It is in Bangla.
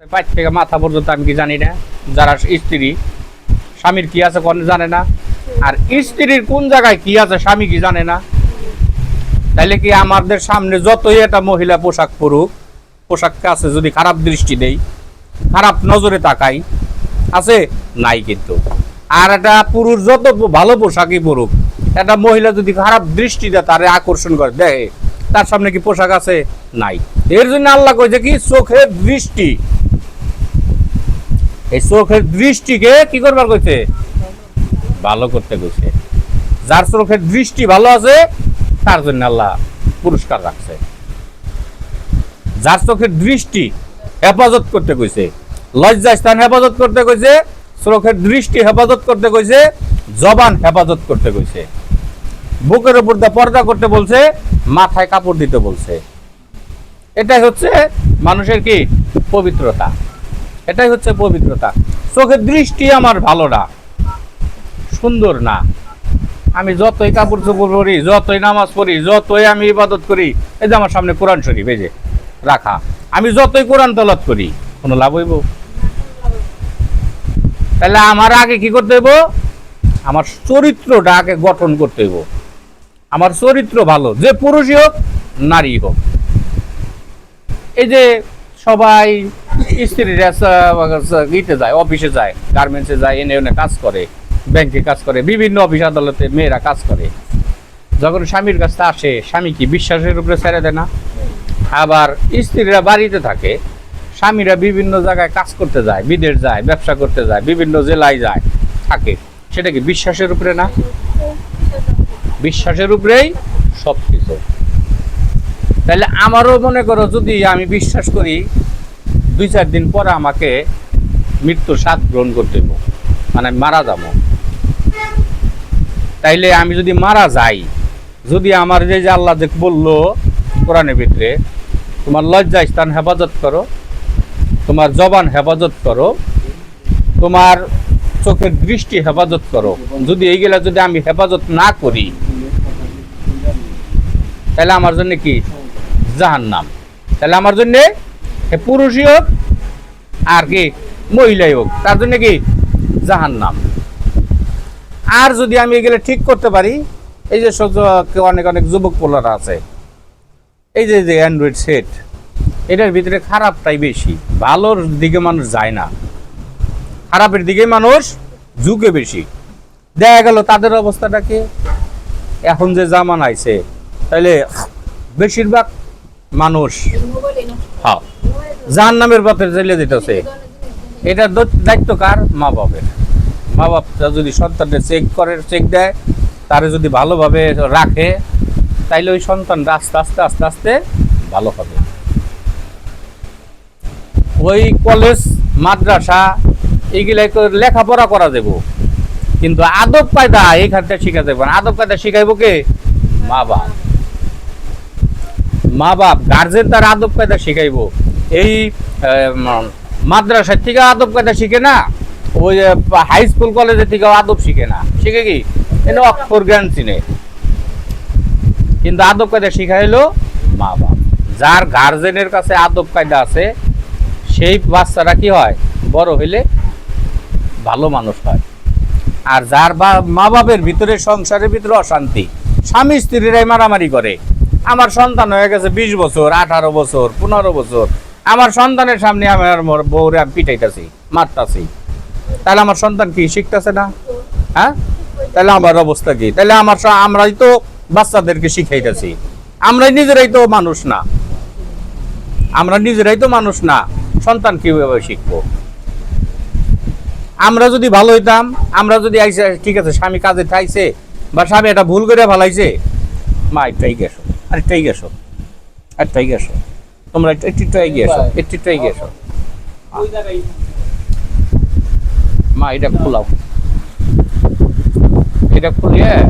পাঁচ থেকে মাথা পর্যন্ত আমি কি জানি না। যারা স্ত্রী স্বামীর কি আছে কোন জানে না, আর স্ত্রীর কোন জায়গায় কি আছে স্বামী কি জানে না। তাইলে কি আমাদের সামনে যতই একটা মহিলা পোশাক পরুক, পোশাক আছে যদি খারাপ দৃষ্টি দেই, খারাপ নজরে তাকাই, আছে নাই কিন্তু। আর একটা পুরুষ যত ভালো পোশাকই পরুক, একটা মহিলা যদি খারাপ দৃষ্টি দেয় তারে আকর্ষণ করে দেখে, তার সামনে কি পোশাক আছে? নাই। এর জন্য আল্লাহ কইছে কি চোখের দৃষ্টি, এই চোখের দৃষ্টিকে কি করবার কইছে? ভালো করতে কইছে। যার চোখের দৃষ্টি ভালো আছে তার জন্য আল্লাহ পুরস্কার রাখছে। যার চোখের দৃষ্টি হেফাজত করতে কইছে, লজ্জাস্থান হেফাজত করতে কইছে, চোখের দৃষ্টি হেফাজত করতে কইছে, জবান হেফাজত করতে কইছে, বুকের উপর দিয়ে পর্দা করতে বলছে, মাথায় কাপড় দিতে বলছে। এটাই হচ্ছে মানুষের কি পবিত্রতা, এটাই হচ্ছে পবিত্রতা। চোখের দৃষ্টি আমার ভালো না, সুন্দর না, আমি যতই কাপড় চোপড় পরি, যতই নামাজ পড়ি, যতই আমি ইবাদত করি, এই যে আমার সামনে কোরআন শরীফ এই যে রাখা, আমি যতই কোরআন তেলাওয়াত করি কোনো লাভ হইব? তাহলে আমার আগে কি করতে হইব? আমার চরিত্রটা আগে গঠন করতে হইব। আমার চরিত্র ভালো, যে পুরুষই হোক নারী হোক। এই যে সবাই স্ত্রীরা ইতে যায়, অফিসে যায়, গার্মেন্টসে যায়, এনে ওনে কাজ করে, ব্যাংকে কাজ করে, বিভিন্ন অফিস আদালতে মেয়েরা কাজ করে। যখন স্বামীর কাছে আসে, স্বামী কি বিশ্বাসের উপরে ছেড়ে দেয় না? আবার স্ত্রীরা বাড়িতে থাকে, স্বামীরা বিভিন্ন জায়গায় কাজ করতে যায়, বিদেশ যায়, ব্যবসা করতে যায়, বিভিন্ন জেলায় যায়, থাকে, সেটা কি বিশ্বাসের উপরে না? বিশ্বাসের উপরেই সব কিছু। তাহলে আমারও মনে করো যদি আমি বিশ্বাস করি 2-4 দিন পরে আমাকে মৃত্যুর স্বাদ গ্রহণ করতে হবে, মানে মারা যাবো, তাইলে আমি যদি মারা যাই, যদি আমার যে আল্লাহ যে বললো কোরআনের ভিতরে, তোমার লজ্জা স্থান হেফাজত করো, তোমার জবান হেফাজত করো, তোমার চোখের দৃষ্টি হেফাজত করো, যদি এইগুলা যদি আমি হেফাজত না করি, তাহলে আমার জন্য কি জাহান্নাম। তাহলে আমার জন্য পুরুষই হোক আর কি মহিলাই হোক, তার জন্য কি জাহান্নাম। আর যদি আমি এগুলো ঠিক করতে পারি, এই যে অনেক অনেক যুবক পোলারা আছে, এই যে অ্যান্ড্রয়েড সেট, এটার ভিতরে খারাপটাই বেশি, ভালোর দিকে মানুষ যায় না, খারাপের দিকে মানুষ ঝুঁকে বেশি। দেখা গেল তাদের অবস্থাটা কি, এখন যে জামান আইছে, তাইলে বেশিরভাগ মানুষ জাহান্নামের পথে চলে যেতেছে। এটার দায়িত্ব কার? মা বাপের। মা বাপটা যদি সন্তানকে চেক দেয়, তারে যদি ভালোভাবে রাখে, তাইলে ওই সন্তানটা আস্তে আস্তে আস্তে আস্তে ভালো হবে। ওই কলেজ মাদ্রাসা এইগুলাই লেখাপড়া করা যাব, কিন্তু আদব কায়দা এইখানটা শিখা যাবে না। আদব কায়দা শিখাইব কে? মা বাপ। মা বাপ গার্জেন তার আদব কায়দা শিখাইব। এই মাদ্রাসার থেকে আদব কায়দা শিখে না, ওই হাই স্কুল কলেজের থেকে আদব শিখে না। শিখে কি? এনে অক্ষর জ্ঞান চিনে, কিন্তু আদব কায়দা শিখাইলো মা বাপ। যার গার্জেনের কাছে আদব কায়দা আছে, সেই বাচ্চারা কি হয়? বড় হইলে ভালো মানুষ হয়। আর যার মা বাপের ভিতরে, সংসারের ভিতরে অশান্তি, স্বামী স্ত্রীরাই মারামারি করে, আমার সন্তান হয়ে গেছে 20 বছর, 18 বছর, 15 বছর, আমার সন্তানের সামনে আমার বউরে আমি পিটাইতেছি, মারতাছি, তাহলে আমার সন্তান কি শিখতেছে না? হ্যাঁ, তাহলে আমার অবস্থা কি? তাহলে আমরাই তো বাচ্চাদেরকে শিখাইতেছি, আমরাই নিজেরাই তো মানুষ না, আমরা নিজেরাই তো মানুষ না, সন্তান কিভাবে শিখবো? আমরা যদি ভালো হইতাম, আমরা যদি আইসে ঠিক আছে স্বামী কাজে খাইছে বা স্বামী একটা ভুল করে ভালাইছে, মা একটু গেছো, আরেকটা গেছো, আরেকটা গেছো, তোমরা একটু এগিয়ে এসো, একটু এগিয়ে এসো, মা এটা খোলাও, এটা খুলিয়ে